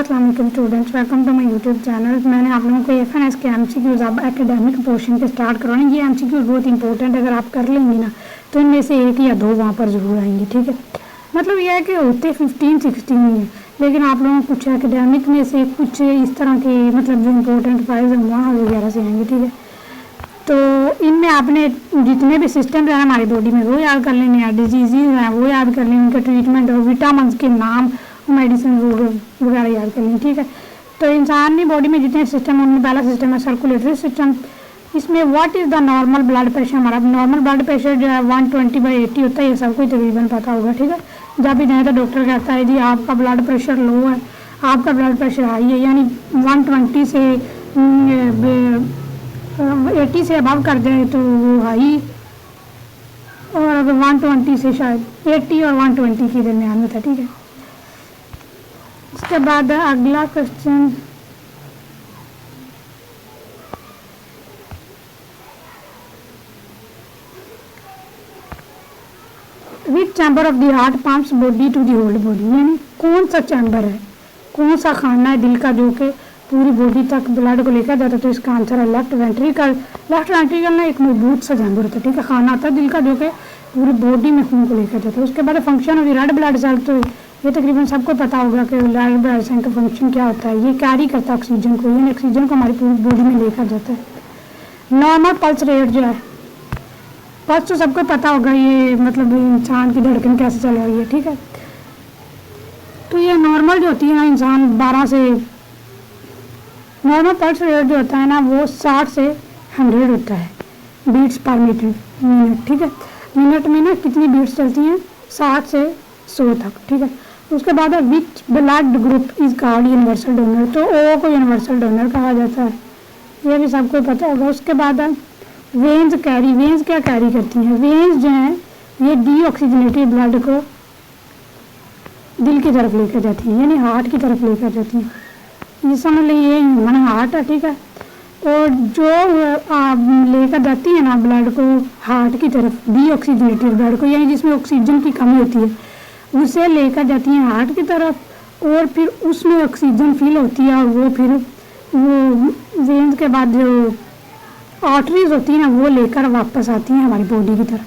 अस्सलाम वालेकुम students, welcome to my YouTube channel. मैंने आप लोगों को एफएनएस के एमसीक्यूज अब एकेडमिक पोर्शन के स्टार्ट करवाएंगे। ये एमसीक्यूज बहुत इंपॉर्टेंट, अगर आप कर लेंगे ना तो इनमें से एक या दो वहाँ पर ज़रूर आएंगे। ठीक है, मतलब यह है कि होते 15-16 ही हैं, लेकिन आप लोगों को कुछ एकेडमिक में से कुछ इस तरह के मतलब जो इम्पोर्टेंट फाइल्स हैं वहाँ वगैरह से आएंगे। ठीक है, तो इनमें आपने जितने भी सिस्टम हैं हमारी बॉडी में वो याद कर लेने हैं, डिजीज़ हैं वो याद कर लें, उनके ट्रीटमेंट और विटामिन के नाम, मेडिसिन वगैरह याद कर लें। ठीक है, तो इंसानी बॉडी में जितने सिस्टम हैं उनमें पहला सिस्टम है सर्कुलेटरी सिस्टम। इसमें what is the normal blood pressure, हमारा नॉर्मल ब्लड प्रेशर जो है 120/80 होता है, ये सबको तकरीबन पता होगा। ठीक है, जब भी जाए तो डॉक्टर कहता है जी आपका ब्लड प्रेशर लो है, आपका ब्लड प्रेशर हाई है, यानी 120 से 80 से अबव कर जाए तो वो हाई, और अगर 120 से शायद 80 और 120 के दरमियान में था। ठीक है, उसके बाद अगला question, which chamber of the heart pumps body to the whole body, यानी कौन सा चैम्बर है, कौन सा खाना है दिल का जो कि पूरी बॉडी तक ब्लड को लेकर जाता है। तो इसका आंसर है लेफ्ट वेंट्रिकल। लेफ्ट वेंट्रिकल ना एक मजबूत सा चैम्बर होता है। ठीक है, खाना होता है दिल का जो कि पूरी बॉडी में खून को लेकर जाता है। उसके बाद function of the red blood cell, तो ये तकरीबन सबको पता होगा कि रेड ब्लड सेल का फंक्शन क्या होता है। ये कैरी करता है ऑक्सीजन को, यानी ऑक्सीजन को हमारी पूरी बॉडी में लेकर जाता है। नॉर्मल पल्स रेट जो है, पल्स तो सबको पता होगा, ये मतलब इंसान की धड़कन कैसे चल रही है। ठीक है, तो ये नॉर्मल जो होती है ना इंसान 12 से, नॉर्मल पल्स रेट जो होता है ना वो 60 से 100 होता है बीट्स पर मिनट। ठीक है, मिनट में ना कितनी बीट्स चलती हैं, 60 से 100 तक। ठीक है, उसके बाद which blood group is called universal donor, तो ओ को यूनिवर्सल डोनर कहा जाता है, ये भी सबको पता होगा। उसके बाद वेन्स कैरी, वेन्स क्या कैरी करती हैं, वेन्स जो हैं ये डीऑक्सीजनेटेड ब्लड को दिल की तरफ लेकर जाती हैं, यानी हार्ट की तरफ लेकर जाती हैं। ये समझ लीजिए ये ह्यूमन हार्ट है। ठीक है, और जो लेकर जाती है ना ब्लड को हार्ट की तरफ, डीऑक्सीजनेटेड ब्लड को, यानी जिसमें ऑक्सीजन की कमी होती है, उसे लेकर जाती हैं हार्ट की तरफ, और फिर उसमें ऑक्सीजन फिल होती है, और वो फिर वो वेन्स के बाद जो आर्टरीज होती है ना वो लेकर वापस आती हैं हमारी बॉडी की तरफ।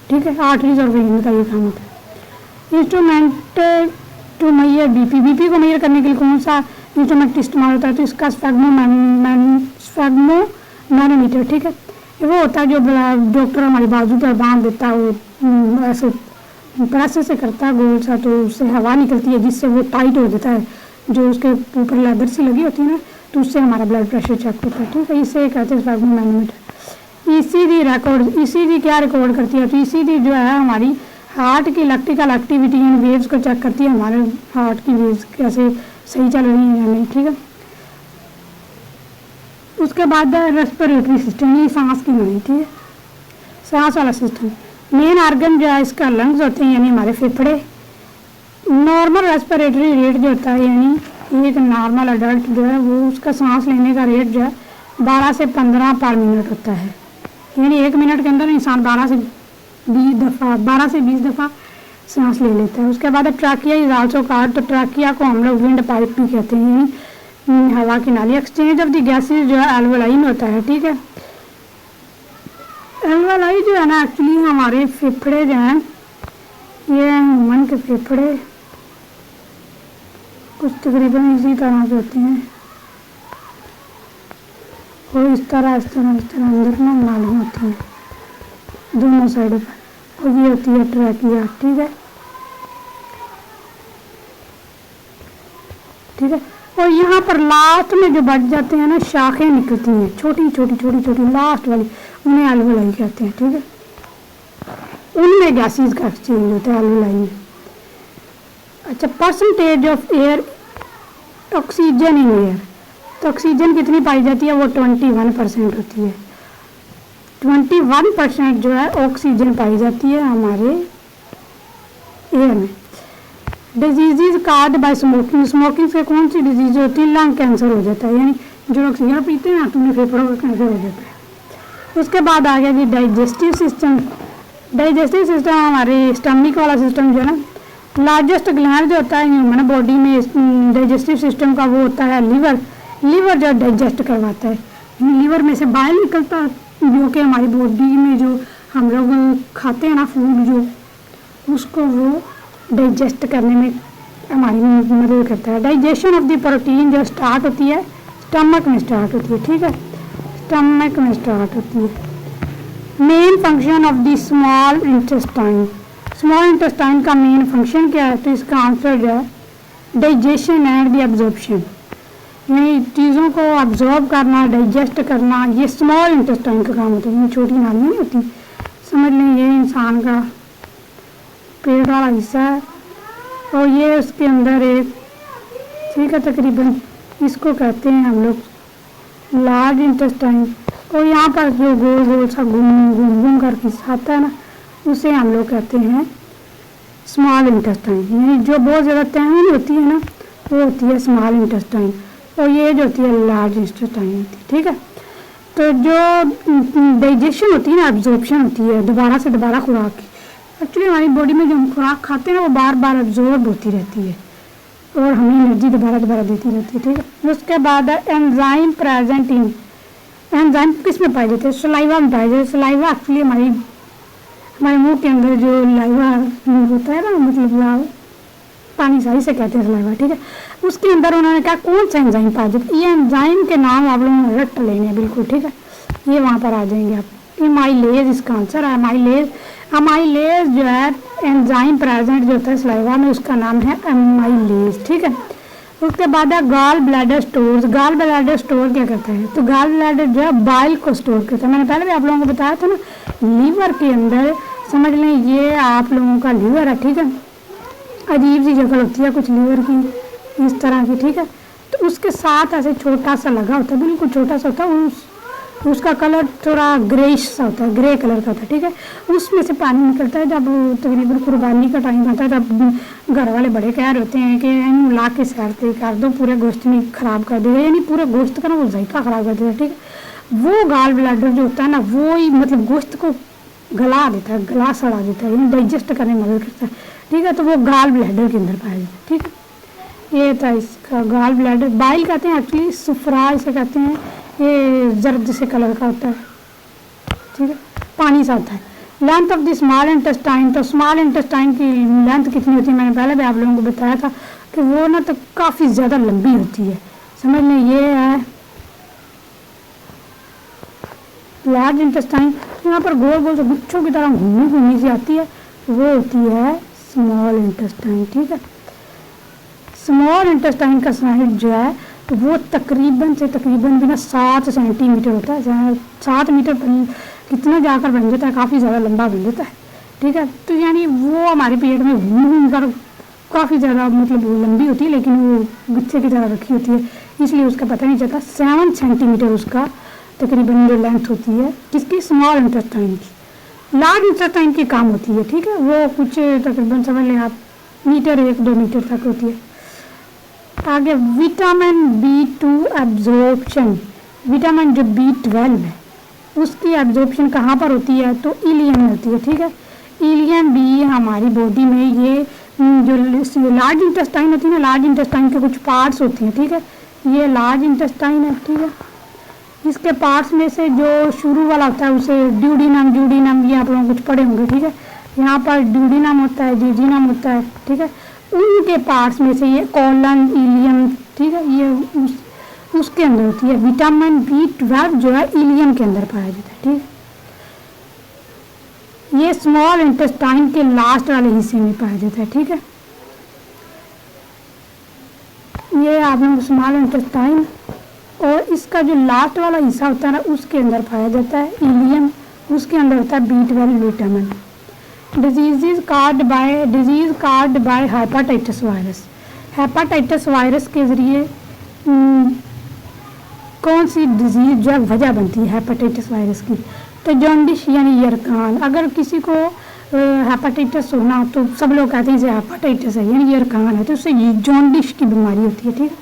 ठीक है, आर्टरीज और वेन का ये काम होता है। Instrument to measure BP, BP को मेजर करने के लिए कौन सा इंस्ट्रूमेंट इस्तेमाल होता है, तो इसका स्फेग्मोमैनोमीटर। ठीक है, वो होता है जो डॉक्टर हमारी बाजू पर बांध देता है, वो ऐसे प्रेस से करता है गोल सा, तो उससे हवा निकलती है जिससे वो टाइट हो जाता है, जो उसके ऊपर लेदर सी लगी होती है ना, तो उससे हमारा ब्लड प्रेशर चेक होता है। ठीक है, इससे कहते हैं स्फेग्मोमैनोमीटर। ईसीजी रिकॉर्ड, ईसीजी क्या रिकॉर्ड करती है, तो ईसीजी जो है हमारी हार्ट की इलेक्ट्रिकल एक्टिविटी यानी वेव्स को चेक करती है, हमारे हार्ट की वेव्स कैसे सही चल रही है या नहीं। ठीक है, उसके बाद रेस्पिरेटरी सिस्टम, ये सांस की नहीं। ठीक है, सांस वाला सिस्टम, मेन आर्गन जो है इसका लंग्स होते हैं, यानी हमारे फेफड़े। नॉर्मल रेस्पिरेटरी रेट जो होता है, यानी एक नॉर्मल अडल्ट जो है वो उसका सांस लेने का रेट जो है 12 से 15 पर मिनट होता है, यानी 1 मिनट के अंदर इंसान 12 से 20 दफ़ा सांस ले लेता है। उसके बाद ट्रैकिया इज आल्सो कॉल्ड, तो ट्रैकिया को हम लोग विंड पाइप भी कहते हैं, यानी हवा की नाली। एक्सचेंज ऑफ द गैसेज जो है एल्वोलाई में होता है। ठीक है, एल्वोलाई जो है ना एक्चुअली हमारे फेफड़े जो हैं, ये ह्यूमन के फेफड़े कुछ तकरीबन इसी तरह से होते हैं, और इस तरह अंदर ना नालियाँ होती हैं दोनों साइडों पर, और ये होती है ट्रैकिया। ठीक है, ठीक है, और यहाँ पर लास्ट में जो बढ़ जाते हैं ना शाखें निकलती हैं, छोटी छोटी लास्ट वाली, उन्हें एल्वोलाई कहते हैं। ठीक है, उनमें गैसेस का एक्सचेंज होता है एल्वोलाई में। अच्छा, percentage of air oxygen in air, तो ऑक्सीजन कितनी पाई जाती है, वो 21% होती है। 21% जो है ऑक्सीजन पाई जाती है हमारे एयर में। Disease cause by smoking, smoking से कौन सी डिजीज होती है, लंग कैंसर हो जाता है, यानी जो ऑक्सीजन पीते हैं ना तो उन्हें फेफड़ों का कैंसर हो जाता है। उसके बाद आ गया जी डाइजेस्टिव सिस्टम। डाइजेस्टिव सिस्टम हमारे स्टमक वाला सिस्टम जो है ना लार्जेस्ट ग्लैंड जो होता है ह्यूमन बॉडी में डाइजेस्टिव सिस्टम का वो होता है लीवर। लीवर जो डाइजेस्ट करवाता है, लीवर में से बाइल निकलता है जो कि हमारी बॉडी में जो हम लोग खाते हैं ना फूड जो, उसको वो डाइजेस्ट करने में हमारी मदद करता है। डाइजेशन ऑफ द प्रोटीन जो स्टार्ट होती है स्टमक में स्टार्ट होती है, ठीक है, स्टमक में स्टार्ट होती है। Main function of the small intestine, small intestine का मेन फंक्शन क्या है? तो इसका आंसर जो है डाइजेशन एंड द एब्जॉर्प्शन, यानी चीज़ों को अब्जॉर्ब करना, डाइजेस्ट करना, ये स्मॉल इंटेस्टाइन का काम होता है। ये छोटी नालियाँ नहीं होती, समझ लें ये इंसान का पेट वाला हिस्सा है और ये उसके अंदर एक, ठीक है, तकरीबन इसको कहते हैं हम लोग लार्ज इंटेस्टाइन। और यहाँ पर जो गोल गोल सा घूम घूम घूम करके आता है ना, उसे हम लोग कहते हैं स्मॉल इंटेस्टाइन। यानी जो बहुत ज़्यादा तहमीन होती है ना वो होती है स्मॉल इंटेस्टाइन, और ये जो होती है लार्ज इंटेस्टाइन होती है, ठीक है। तो जो डाइजेशन होती है ना, एब्जॉर्प्शन होती है दोबारा से दोबारा खुराक की। एक्चुअली हमारी बॉडी में जो हम खुराक खाते हैं ना वो बार बार एब्जॉर्ब होती रहती है और हमें एनर्जी दोबारा दोबारा देती रहती है, ठीक है। उसके बाद एंजाइम प्रेजेंट इन, एंजाइम किस में पाए जाते हैं? सलाइवा में पाए जाते हैं। सलाइवा एक्चुअली हमारे मुंह के अंदर जो लाइवा होता है ना, मतलब पानी सही से कहते हैं सलाइवा, ठीक है, उसके अंदर उन्होंने कहा कौन सा एंजाइम पाया जाता है। ये एंजाइम के नाम आप लोग रट लेंगे बिल्कुल, ठीक है, ये वहाँ पर आ जाएंगे आप। एमाइलेज इसका आंसर है, एमाइलेज। एमाइलेज जो है एंजाइम प्रेजेंट जो होता है सलाइवा में, उसका नाम है एमाइलेज, ठीक है। उसके बाद है gall bladder stores. Gall bladder store क्या करता है? तो गॉल ब्लैडर जो है बाइल को स्टोर करता है। मैंने पहले भी आप लोगों को बताया था ना, लीवर के अंदर, समझ लें ये आप लोगों का लीवर है, ठीक है, अजीब सी शक्ल होती है कुछ लीवर की इस तरह की, ठीक है। तो उसके साथ ऐसे छोटा सा लगा होता है, बिल्कुल छोटा सा होता है, उसका कलर थोड़ा ग्रेइश सा होता है, ग्रे कलर का होता है, ठीक है। उसमें से पानी निकलता है जब तकरीबन कुर्बानी का टाइम आता है, तब घर वाले बड़े कह रहे होते हैं कि ला के सैरते कर दो, पूरे गोश्त नहीं ख़राब कर देगा, यानी पूरे गोश्त का ना वो जायका ख़राब कर देगा, ठीक है। वो गॉल ब्लैडर जो होता है ना, वो ही मतलब गोश्त को गला देता है, गला सड़ा देता है, यानी डाइजेस्ट करने में मदद करता है, ठीक है। तो वो गॉल ब्लैडर के अंदर पाया जाता है, ठीक है। ये था इसका गॉल ब्लैडर। बाइल कहते हैं एक्चुअली, सुफरा इसे कहते हैं, ये जर्द से कलर का होता है, ठीक है, पानी सा होता है। Length of the small intestine, तो स्मॉल इंटेस्टाइन की लेंथ कितनी होती है? मैंने पहले भी आप लोगों को बताया था कि वो ना तो काफ़ी ज़्यादा लंबी होती है, समझ लें। ये है लार्ज इंटेस्टाइन, यहाँ पर गोल गोल से गुच्छों की तरह घूमने घूमने सी आती है, वो होती है स्मॉल इंटेस्टाइन, ठीक है। स्मॉल इंटेस्टाइन का साइज जो है वो तकरीबन से तकरीबन भी ना 7 सेंटीमीटर होता है। 7 मीटर कितना जाकर बन जाता है, काफ़ी ज़्यादा लंबा बन जाता है, ठीक है। तो यानी वो हमारे पेट में घूम घूम कर काफ़ी ज़्यादा मतलब लंबी होती है, लेकिन वो गुच्छे की तरह रखी होती है, इसलिए उसका पता नहीं चलता। 7 सेंटीमीटर उसका तकरीबन जो लेंथ होती है किसकी? स्मॉल इंटेस्टाइन की। लार्ज इंटेस्टाइन की काम होती है, ठीक है, वो कुछ तकरीबन समझ लें आप मीटर 1-2 मीटर तक होती है। आगे विटामिन B2 एब्जॉर्प्शन, विटामिन जो B12 है उसकी एब्जॉर्प्शन कहाँ पर होती है? तो इलियम में होती है, ठीक है। इलियम भी हमारी बॉडी में ये जो लार्ज इंटेस्टाइन होती है ना, लार्ज इंटेस्टाइन के कुछ पार्ट्स होती हैं, ठीक है, ये लार्ज इंटेस्टाइन है, ठीक है। इसके पार्ट्स में से जो शुरू वाला होता है उसे ड्यूडिनम, ड्यूडिनम ये आप लोग कुछ पढ़े होंगे, ठीक है। यहाँ पर ड्यूडिनम होता है, जीजीनम होता है, ठीक है। उनके पार्ट्स में से ये कॉलन, इलियम, ठीक है, ये उसके अंदर होती है। विटामिन B12 जो है इलियम के अंदर पाया जाता है, ठीक है। ये स्मॉल इंटेस्टाइन के लास्ट वाले हिस्से में पाया जाता है, ठीक है। ये आप लोग स्मॉल इंटेस्टाइन और इसका जो लास्ट वाला हिस्सा होता है ना उसके अंदर पाया जाता है इलियम, उसके अंदर होता है B12 vitamin. Disease caused by hepatitis virus, hepatitis virus के ज़रिए कौन सी डिजीज़ जो है वजह बनती है हेपाटाइटिस वायरस की? तो जॉन्डिस यानी यरकान। अगर किसी को हेपाटाइटिस होना तो सब लोग कहते हैं इसे हेपाटाइटिस है यानी यरकान है, तो उससे जॉन्डिस की बीमारी होती है, ठीक है,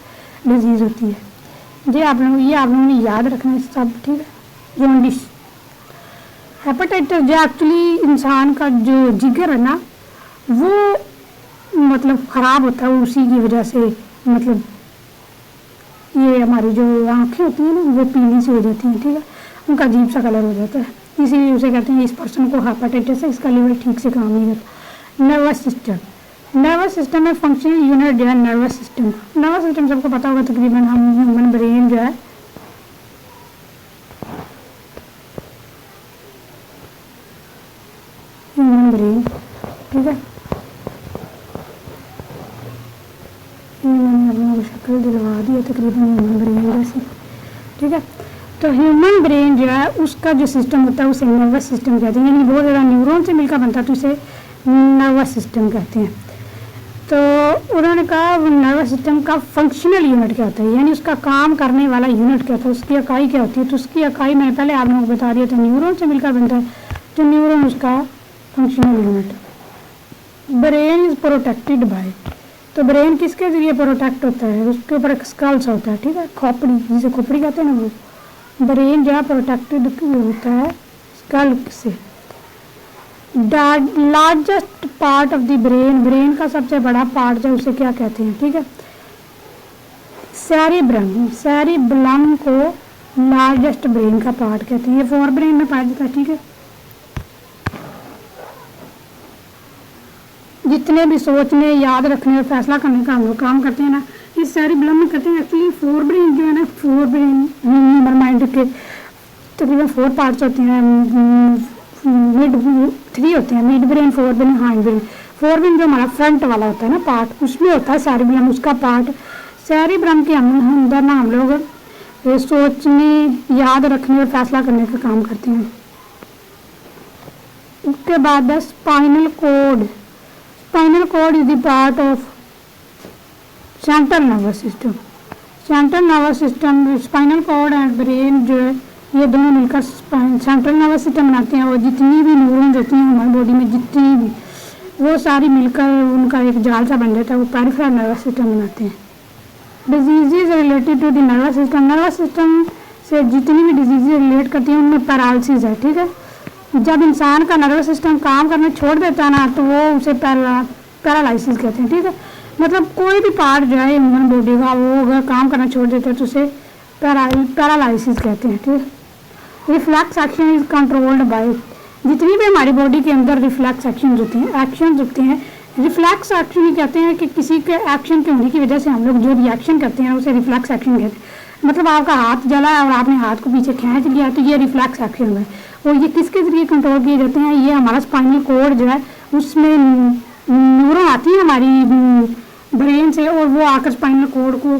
डिजीज़ होती है। ये आप लोगों ने याद रखना है सब, ठीक है। जॉन्डिस हेपेटाइटिस जो एक्चुअली इंसान का जो जिगर है ना वो मतलब ख़राब होता है, उसी की वजह से मतलब ये हमारी जो आँखें होती हैं ना वो पीली सी हो जाती हैं, ठीक है, उनका अजीब सा कलर हो जाता है, इसीलिए उसे कहते हैं इस पर्सन को हेपेटाइटिस है, इसका लिवर ठीक से काम नहीं करता। नर्वस सिस्टम, नर्वस सिस्टम में फंक्शनल यूनिट जो है नर्वस सिस्टम, नर्वस सिस्टम सबको पता होगा तकरीबन, हम ह्यूमन ब्रेन जो है ह्यूमन ब्रेन, ठीक है, मैंने अपने को शक्ल दिलवा दी है तकरीबन ह्यूमन ब्रेन जैसी, ठीक है। तो ह्यूमन ब्रेन जो है उसका जो सिस्टम होता है उसे नर्वस सिस्टम कहते हैं, यानी बहुत ज़्यादा न्यूरॉन से मिलकर बनता है तो उसे नर्वस सिस्टम कहते हैं। तो उन्होंने कहा नर्वस सिस्टम का फंक्शनल यूनिट क्या होता है, यानी उसका काम करने वाला यूनिट क्या होता है, उसकी इकाई क्या होती है। तो उसकी इकाई मैंने पहले आप लोगों को बता दिया था, न्यूरॉन से मिलकर बनता है, तो न्यूरॉन उसका functional unit. Brain is protected by, तो ब्रेन किसके जरिए प्रोटेक्ट होता है, उसके ऊपर एक स्कल्स होता है, ठीक है, खोपड़ी जिसे खोपड़ी कहते हैं ना, वो ब्रेन जो है प्रोटेक्टेड होता है स्कल से। Largest part of the brain, brain का सबसे बड़ा पार्ट जो उसे क्या कहते हैं, ठीक है, सेरिब्रम, सेरिब्रम को लार्जेस्ट ब्रेन का पार्ट कहते हैं, ये फोर ब्रेन में पाया जाता है, ठीक है। जितने भी सोचने, याद रखने और फैसला करने का हम लोग काम करते हैं ना, इस सेरिब्रम में करते हैं। एक्चुअली फोर ब्रेन जो है ना, फोर ब्रेन ह्यूमन माइंड के तकरीबन फोर पार्ट्स होते हैं, मिड थ्री होते हैं, mid brain, fore brain, hind brain. Fore brain जो हमारा फ्रंट वाला होता है ना पार्ट, उसमें होता है सेरिब्रम, उसका पार्ट। सेरिब्रम के अंदर ना हम लोग सोचने, याद रखने और फैसला करने का काम करते हैं। उसके बाद है spinal cord, spinal cord is the part of central nervous system. Central nervous system, spinal cord and brain जो है ये दोनों मिलकर सेंट्रल नर्वस सिस्टम बनाते हैं, और जितनी भी न्यूरॉन्स होती हैं हमारी बॉडी में, जितनी भी, वो सारी मिलकर उनका एक जाल सा बन जाता है, वो पेरिफेरल नर्वस सिस्टम बनाते हैं। Diseases related to the nervous system, nervous system से जितनी भी डिजीजेज रिलेट करती हैं उनमें पैरालिसिस है, ठीक है। जब इंसान का नर्वस सिस्टम काम करना छोड़ देता है ना, तो वो उसे पैरालिसिस कहते हैं, ठीक है। मतलब कोई भी पार्ट जो है ह्यूमन बॉडी का वो अगर काम करना छोड़ देता है तो उसे पैरालिसिस कहते हैं, ठीक है। Reflex action is controlled by, जितनी भी हमारी बॉडी के अंदर रिफ्लेक्स एक्शन होते हैं, एक्शन होते हैं, रिफ्लेक्स एक्शन ही कहते हैं कि किसी के एक्शन के होने की वजह से हम लोग जो रिएक्शन करते हैं उसे रिफ्लेक्स एक्शन कहते हैं। मतलब आपका हाथ जला है और आपने हाथ को पीछे खींच लिया तो ये रिफ्लेक्स एक्शन हुआ है। और ये किसके जरिए कंट्रोल किए जाते हैं, ये हमारा स्पाइनल कोड जो है उसमें न्यूरॉन आती है हमारी ब्रेन से, और वो आकर स्पाइनल कोड को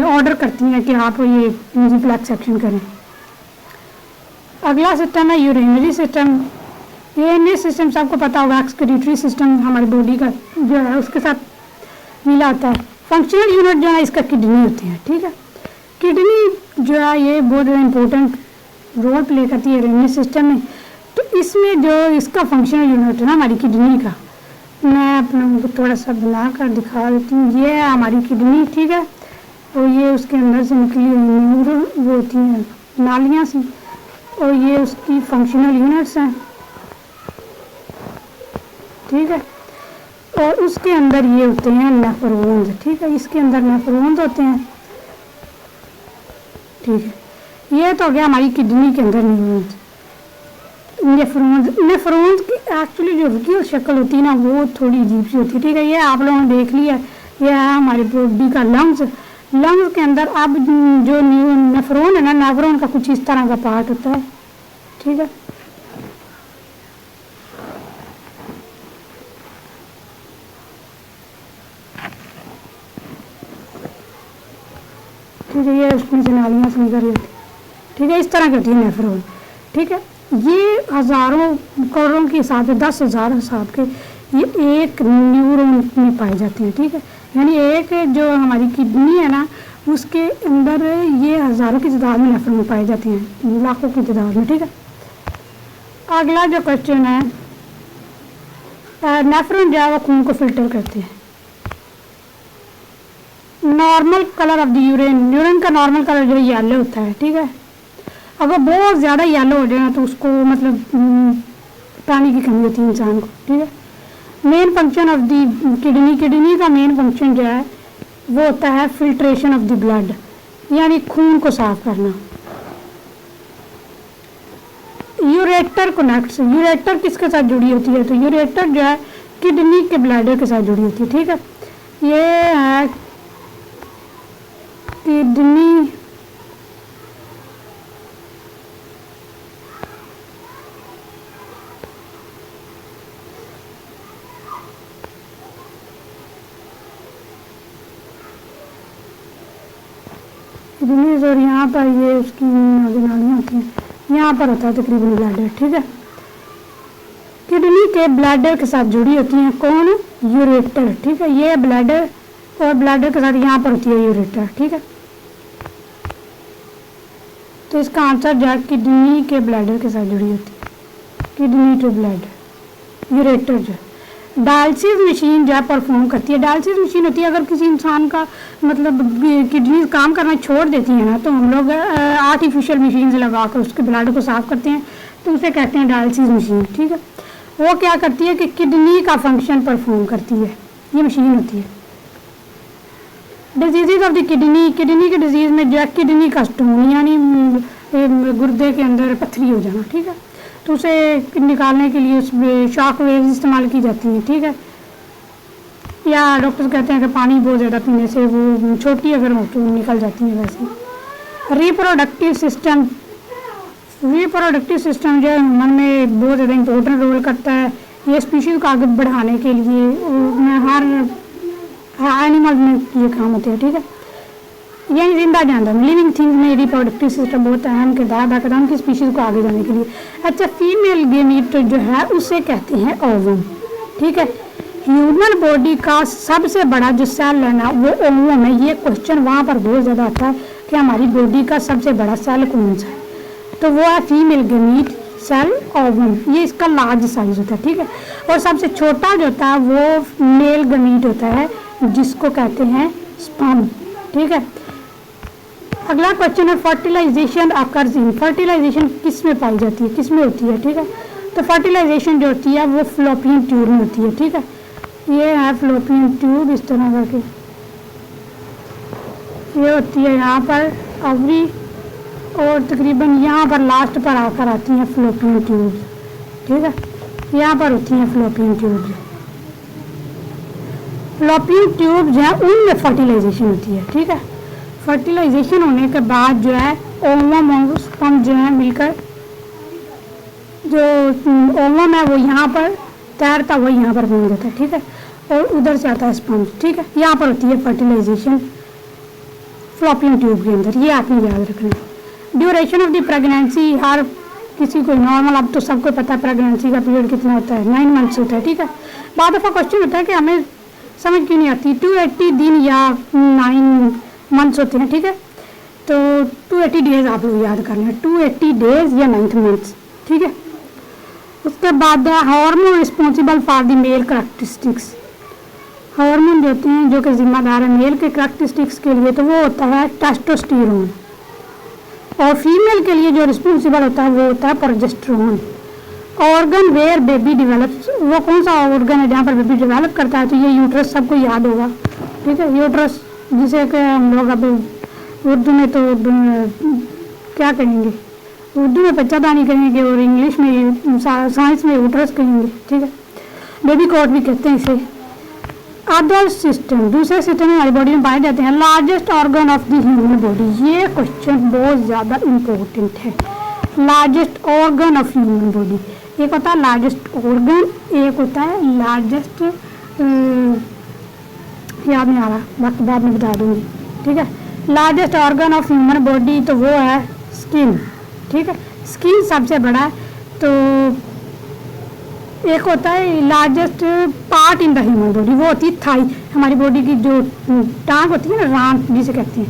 ऑर्डर करती हैं कि आप ये रिफ्लेक्स एक्शन करें। अगला सिस्टम है यूरिनरी सिस्टम। यूरिनरी सिस्टम सबको पता होगा, एक्सक्रीटरी सिस्टम हमारी बॉडी का जो है उसके साथ मिला होता है। फंक्शनल यूनिट जो है इसका किडनी होती है, ठीक है। किडनी जो है ये बहुत इम्पोर्टेंट रोल प्ले करती है यूरिनरी सिस्टम में। तो इसमें जो इसका फंक्शनल यूनिट है ना हमारी किडनी का, मैं अपना थोड़ा सा बना कर दिखा देती हूँ। ये है हमारी किडनी, ठीक है, और ये उसके अंदर से निकली हुई वो होती हैं नालियाँ सी, और ये उसकी फंक्शनल यूनिट्स हैं, ठीक है। और उसके अंदर ये होते हैं नेफ्रॉन्स, ठीक है, इसके अंदर नेफ्रॉन्स होते हैं, ठीक है। ये तो हो गया हमारी किडनी के अंदर न्यूरॉन्स। नेफ्रॉन्स की एक्चुअली जो रियल शक्ल होती है ना वो थोड़ी अजीब सी होती है, ठीक है। ये आप लोगों ने देख लिया, ये है हमारी बॉडी का लंग्स। लंग्स के अंदर अब जो नेफ्रॉन है ना, नेफ्रॉन का कुछ इस तरह का पार्ट होता है, ठीक है। ठीक है, ये उसमें से नालियाँ से निकल रही, ठीक है, इस तरह की होती है नेफ्रॉन, ठीक है। ये हज़ारों करोड़ों के हिसाब से 10,000 हिसाब के ये एक न्यूरॉन में पाए जाते हैं, ठीक है। यानी एक जो हमारी किडनी है ना उसके अंदर ये हज़ारों की तादाद में नेफ्रॉन पाए जाते हैं, लाखों की तादाद में, ठीक है। अगला जो क्वेश्चन है, नेफ्रॉन जो है वो खून को फिल्टर करते हैं। Normal colour of the urine, urine का नॉर्मल कलर जो येलो होता है, ठीक है। अगर बहुत ज़्यादा येलो हो जाए तो उसको मतलब पानी की कमी होती है इंसान को, ठीक है। Main function of the kidney का मेन फंक्शन जो है वो होता है फिल्ट्रेशन ऑफ द ब्लड, यानी खून को साफ करना। यूरेटर कनेक्ट्स, यूरेटर किसके साथ जुड़ी होती है? तो यूरेटर जो है किडनी के ब्लैडर के साथ जुड़ी होती है, ठीक है। ये है किडनी और यहाँ पर ये उसकी नालियाँ होती हैं, यहाँ पर होता है तकरीबन ब्लैडर, ठीक है। किडनी के ब्लैडर के साथ जुड़ी होती हैं कौन? यूरेटर, ठीक है। ये ब्लैडर और ब्लैडर के साथ यहाँ पर होती है यूरेटर, ठीक है। तो इसका आंसर जो है किडनी के ब्लैडर के साथ जुड़ी होती है, किडनी टू ब्लैडर, यूरेटर जो है। डायलिसिस मशीन जो है परफॉर्म करती है, डायलिसिस मशीन होती है अगर किसी इंसान का मतलब किडनी काम करना छोड़ देती है ना, तो हम लोग आर्टिफिशियल मशीन लगाकर उसके ब्लड को साफ करते हैं, तो उसे कहते हैं डायलिसिस मशीन, ठीक है। वो क्या करती है कि किडनी का फंक्शन परफॉर्म करती है, ये मशीन होती है। Disease of the kidney, kidney के डिजीज़ में जो है किडनी का स्टोन यानी गुर्दे के अंदर पथरी हो जाना, ठीक है। तो उसे निकालने के लिए उसमें शॉक वेव्स इस्तेमाल की जाती हैं, ठीक है। या डॉक्टर कहते हैं कि पानी बहुत ज़्यादा पीने से वो छोटी अगर हो तो निकल जाती है वैसे। रिप्रोडक्टिव सिस्टम, रिप्रोडक्टिव सिस्टम जो है मन में बहुत ज़्यादा इम्पोर्टेंट रोल करता है, ये स्पीशीज़ को आगे बढ़ाने के लिए हर एनिमल में ये काम होते हैं, ठीक है। यानी जिंदा जानवर में लिविंग थिंग्स में रिप्रोडक्टिव सिस्टम बहुत अहम किरदार अदा करता है उनकी स्पीशीज़ को आगे जाने के लिए। अच्छा, फीमेल गेमीट जो है उसे कहते हैं ओवम, ठीक है। ह्यूमन बॉडी का सबसे बड़ा जो सेल है ना वो ओवम है। ये क्वेश्चन वहाँ पर बहुत ज़्यादा आता है कि हमारी बॉडी का सबसे बड़ा सेल कौन सा है, तो वो है फीमेल गेमीट सेल ओवम, ये इसका लार्ज साइज होता है, ठीक है। और सबसे छोटा जो होता है वो मेल गेमीट होता है जिसको कहते हैं स्पर्म, ठीक है। अगला क्वेश्चन है फर्टिलाइजेशन अकर्स इन, फर्टिलाइजेशन किस में पाई जाती है, किस में होती है, ठीक है। तो फर्टिलाइजेशन जो होती है वो फ्लोपियन ट्यूब में होती है, ठीक है। ये है फ्लोपियन ट्यूब, इस तरह करके ये होती है यहाँ पर अवरी, और तकरीबन यहाँ पर लास्ट पर आकर आती हैं फ्लोपियन ट्यूब, ठीक है। यहाँ पर होती हैं फ्लोपियन ट्यूब। फ्लोपियन ट्यूब जो है उनमें फर्टिलाइजेशन होती है, ठीक है। फर्टिलाइजेशन होने के बाद जो है ओवम और स्पर्म जो है मिलकर, जो ओवम है वो यहाँ पर तैरता हुआ यहाँ पर बन जाता है, ठीक है। और उधर से आता है स्पर्म, ठीक है। यहाँ पर होती है फर्टिलाइजेशन फ्लोपियन ट्यूब के अंदर, ये आपने याद रखना। ड्यूरेशन ऑफ द प्रेगनेंसी, हर किसी को नॉर्मल, अब तो सबको पता है प्रेगनेंसी का पीरियड कितना होता है, 9 मंथ्स होता है, ठीक है। बाद दफ़ा क्वेश्चन होता है कि हमें समझ क्यों नहीं आती, 280 दिन या 9 मंथ्स होते हैं, ठीक है। तो 280 डेज आप लोग याद कर लें, 280 डेज या 9 मंथ्स, ठीक है। उसके बाद hormone responsible for the male characteristics, hormone जो होते हैं जो कि जिम्मेदार है मेल के करैक्टरिस्टिक्स के लिए, तो वो होता है टेस्टोस्टेरोन। और फीमेल के लिए जो रिस्पॉन्सिबल होता है वो होता है progesterone. Organ where baby develops, वो कौन सा ऑर्गन है जहाँ पर बेबी डेवलप करता है, तो ये यूट्रस, सबको याद होगा, ठीक है। यूट्रस जिसे कि हम लोग अब उर्दू में तो क्या कहेंगे, उर्दू में बच्चादानी कहेंगे और इंग्लिश में साइंस में यूट्रस कहेंगे, ठीक है। बेबी कॉट भी कहते हैं इसे। अदर सिस्टम, दूसरे सिस्टम में हमारी बॉडी में पाए जाते हैं। Largest organ of the human body, ये क्वेश्चन बहुत ज़्यादा इम्पोर्टेंट है। Largest organ of human body, एक होता है लार्जेस्ट ऑर्गन, एक होता है लार्जेस्ट, याद नहीं आ रहा, बाकी बाद में बता दूंगी, ठीक है। Largest organ of human body तो वो है स्किन, ठीक है। स्किन सबसे बड़ा है। तो एक होता है largest part in the human body, वो होती है थाई, हमारी बॉडी की जो टांग होती है ना, रान जिसे कहते हैं,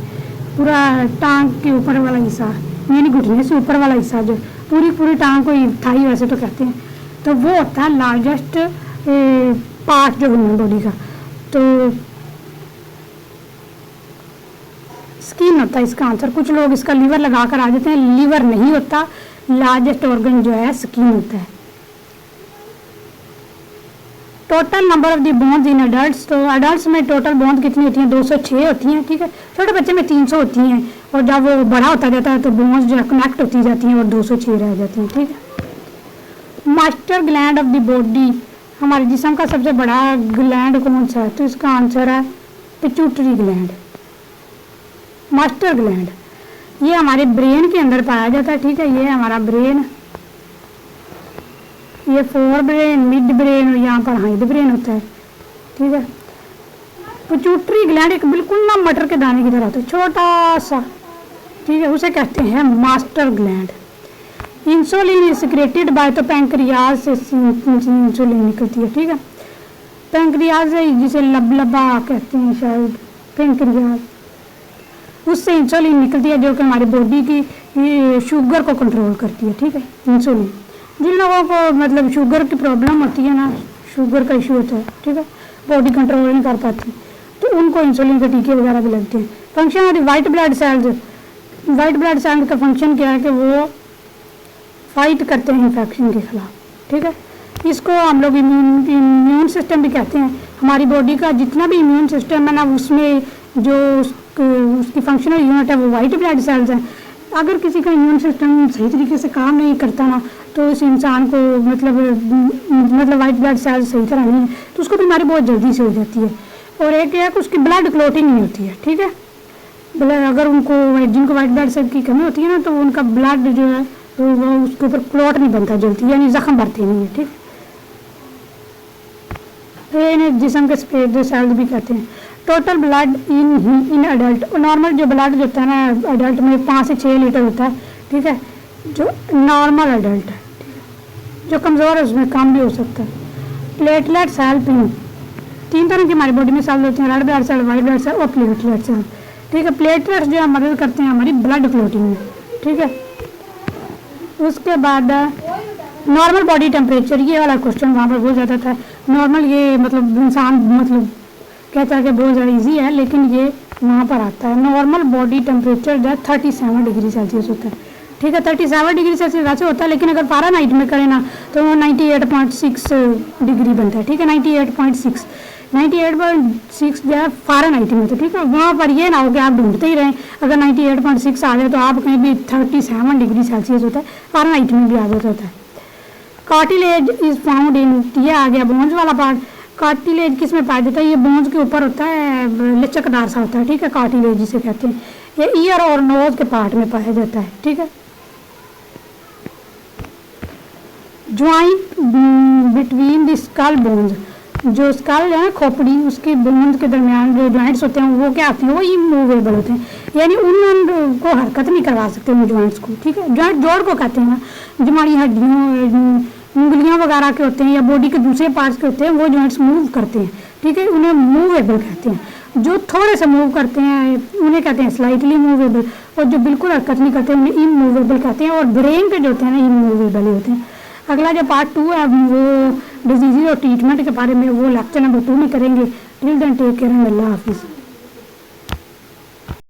पूरा टांग के ऊपर वाला हिस्सा, यानी घुटने से ऊपर वाला हिस्सा, जो पूरी टांग को थाई वैसे तो कहते हैं, तो वो होता है लार्जेस्ट पार्ट जो ह्यूमन बॉडी का। तो स्किन होता है इसका आंसर। कुछ लोग इसका लीवर लगा कर आ जाते हैं, लीवर नहीं होता, लार्जेस्ट ऑर्गन जो है स्किन होता है। Total number of the bones in adults, तो अडल्ट्स में टोटल बोन्स कितनी होती हैं? 206 होती हैं, ठीक है। छोटे बच्चे में 300 होती हैं, और जब वो बड़ा होता जाता है तो बोन्स जो है कनेक्ट होती जाती हैं और 206 रह जाती हैं, ठीक है। Master gland of the body, हमारे जिस्म का सबसे बड़ा ग्लैंड कौन सा है? तो इसका आंसर है पिट्यूटरी ग्लैंड, मास्टर ग्लैंड। ये हमारे ब्रेन के अंदर पाया जाता है, ठीक है। ये हमारा ब्रेन, ये फोर ब्रेन, मिड ब्रेन और यहाँ पर हाइड ब्रेन होता है, ठीक है। पिट्यूटरी ग्लैंड एक बिल्कुल ना मटर के दाने की तरह होता है, छोटा सा, ठीक है। उसे कहते हैं master gland. Insulin is secreted by, तो पैंक्रियाज से इंसुलिन निकलती है, ठीक है। पैंक्रियाज जिसे लबलबा कहते हैं शायद, पैंक्रियाज, उससे इंसुलिन निकलती है जो कि हमारी बॉडी की शुगर को कंट्रोल करती है, ठीक है। इंसुलिन, जिन लोगों को मतलब शुगर की प्रॉब्लम होती है ना, शुगर का इशू होता है, ठीक है, बॉडी कंट्रोल नहीं कर पाती, तो उनको इंसुलिन के टीके वगैरह भी लगते हैं। Function of white blood cells, white blood cells का फंक्शन क्या है कि वो फाइट करते हैं इन्फेक्शन के खिलाफ, ठीक है। इसको हम लोग इम्यून सिस्टम भी कहते हैं। हमारी बॉडी का जितना भी इम्यून सिस्टम है ना, उसमें जो उसकी फंक्शनल यूनिट है वो वाइट ब्लड सेल्स हैं। अगर किसी का इम्यून सिस्टम सही तरीके से काम नहीं करता ना, तो उस इंसान को मतलब वाइट ब्लड सेल्स सही तरह नहीं है, तो उसको बीमारी बहुत जल्दी से हो जाती है। और एक है कि उसकी ब्लड क्लोटिंग नहीं होती है, ठीक है। ब्लड अगर उनको, जिनको वाइट ब्लड सेल की कमी होती है ना, तो उनका ब्लड जो है तो वो उसके ऊपर क्लॉट नहीं बनता जल्दी, यानी जख्म भरते नहीं है, ठीक। तो इन्हें जिस्म के सफेद सेल्स भी कहते हैं। Total blood in adult, normal जो ब्लड जो होता है ना अडल्ट में 5 से 6 लीटर होता है, ठीक है, जो नॉर्मल अडल्ट है, ठीक है। जो कमज़ोर है उसमें कम भी हो सकता है। प्लेटलेट सेल पिन, 3 तरह की हमारी बॉडी में सेल होते हैं, red blood cell, white blood cell और प्लेटलेट सेल, ठीक है। प्लेटलेट्स जो है मदद करते हैं हमारी ब्लड क्लोटिंग में, ठीक है। उसके बाद नॉर्मल बॉडी टेम्परेचर, ये वाला क्वेश्चन वहाँ पर बहुत ज़्यादा था। नॉर्मल ये मतलब इंसान मतलब कहता है कि बहुत ज़्यादा इजी है, लेकिन ये वहाँ पर आता है। नॉर्मल बॉडी टेम्परेचर जो है 37 डिग्री सेल्सियस होता है, ठीक है। 37 डिग्री सेल्सियस वैसे होता है, लेकिन अगर फ़ारेनहाइट में करें ना तो वो 98.6 डिग्री बनता है, ठीक है। 98.6 जो है फ़ारेनहाइट में, तो ठीक है। वहाँ पर ये ना हो कि आप ढूंढते ही रहें, अगर 98.6 आ जाए तो आप कहीं भी 37 डिग्री सेल्सियस होता है, फ़ारेनहाइट में भी आ जाता होता है। कार्टिलेज इज फाउंड इन, ये आ गया बोन्स वाला पार्ट। कार्टिलेज किस में पाया जाता है? ये बोन्स के ऊपर होता है, लचकदार सा होता है, ठीक है, कार्टिलेज जिसे कहते हैं। ये ईयर और नोज के पार्ट में पाया जाता है, ठीक है। Joint between the skull bones, जो स्कल है ना खोपड़ी, उसके बोन्स के दरमियान जो ज्वाइंट्स होते हैं वो क्या होते हैं? वो इमूवेबल होते हैं, यानी उनको हरकत नहीं करवा सकते उन ज्वाइंट्स को, ठीक है। ज्वाइंट जोड़ को कहते हैं ना, जो हमारी हड्डियों उंगलियां वगैरह के होते हैं या बॉडी के दूसरे पार्ट्स के होते हैं, वो ज्वाइंट्स मूव करते हैं, ठीक है, उन्हें मूवेबल कहते हैं। जो थोड़े से मूव करते हैं उन्हें कहते हैं स्लाइटली मूवेबल, और जो बिल्कुल हरकत नहीं करते उन्हें इमूवेबल कहते हैं। और ब्रेन के जो होते हैं ना इमूवेबल होते हैं। अगला जो पार्ट 2 है वो डिजीज़ और ट्रीटमेंट के बारे में, वो लेक्चर नंबर 2 में करेंगे। Till then take care and अल्लाह हाफिज़।